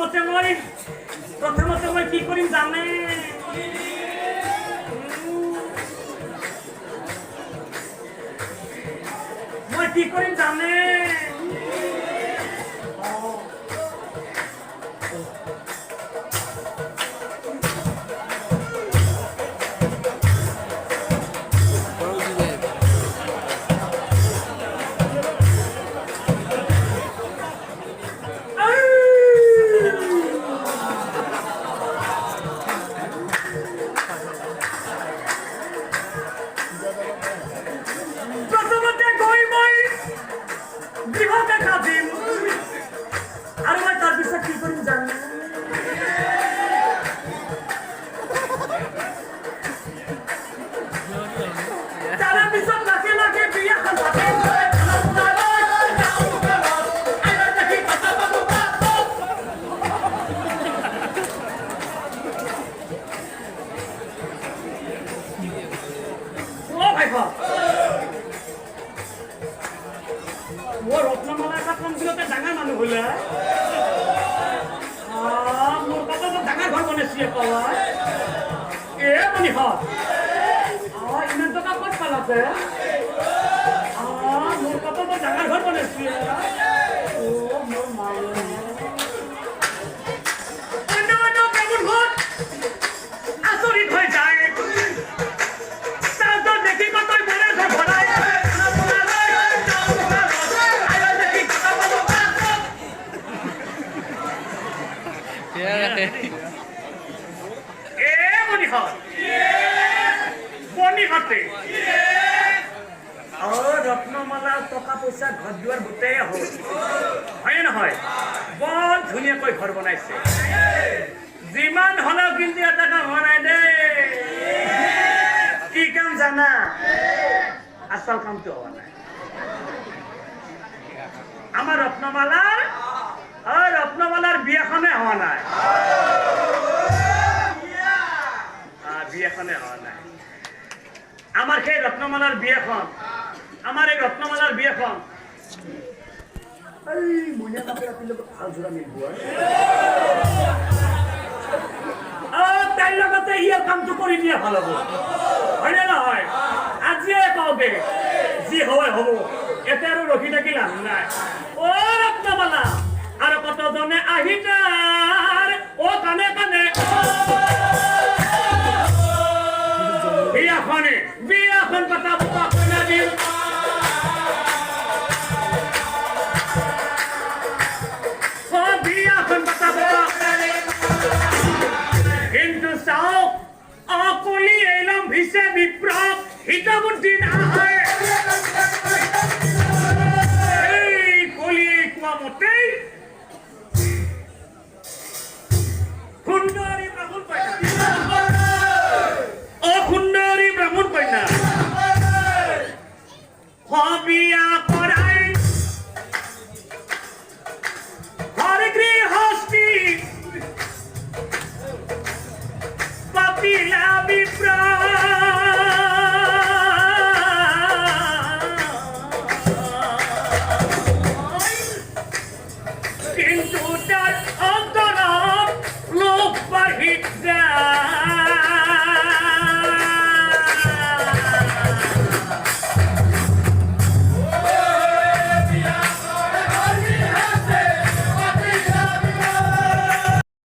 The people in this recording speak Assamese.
প্ৰথমতে মই কি কৰিম জানে মই কি কৰিম জানে रत्नमाला टका पैसा घर दुआर गोटे हल है নহয় বৰ ধুনীয়াকৈ ঘৰ বনাইছে যিমান হলেও কিন্তু এটা কাম হোৱা নাই দে কি কাম জানা আসল কামটো হোৱা নাই আমাৰ ৰত্নমালাৰ বিয়াখনে হোৱা নাই বিয়াখনে হোৱা নাই আমার সেই রত্নমালার বিয়েখন আমার এই রত্নমালার বিয়েখন এই মইনা কাপে রাতিলে ভাল জোড়া মিলব তাই লগতে ইয়ার কামটো কৰি নিয়া ভাল হব হয় না নহয় আজিয়ে কও দে যি হয় হব এতে আৰু ৰখি থাকি লাভ নাই ও রত্নমালা আর কতজনে আহিতার ও কানে কানে বিয়াখন কথা বুকা কইনা দিল বিয়াখন কথা বুকা কিন্তু চাও অকলি এলম ভিসে বিপ্র হিতাবুদ্দিন আহায়